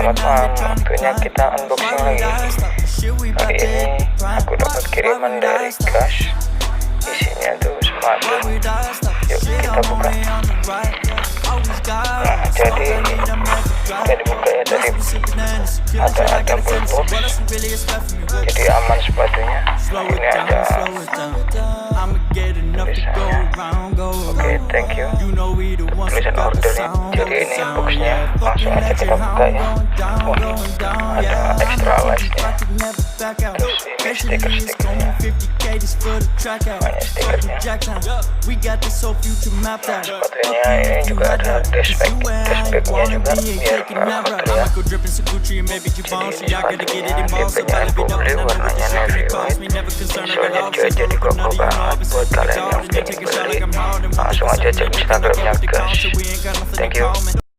Selamat malam, waktunya kita unboxing lagi. Kali ini aku dapat kiriman dari GASCH. Isinya tuh sepatu. Yuk kita buka. Nah, jadi buka ya tadi ada box. Jadi aman sepatunya. Ini ada tulisannya. Oke, thank you. Tulisan ordernya. Jadi ini boxnya. Langsung aja kita buka ya. Wah, ada extra large-nya. Terus ini stiker-stikernya. Banyak stikernya. Sepatunya ini juga ada dashback-nya juga biar nggak kotor ya. Jadi ini sepatunya aku beli warnanya navy white. Soalnya dia jadi koko banget. Buat kalian yang pengen beli, langsung aja cek Instagramnya GASCH. Thank you.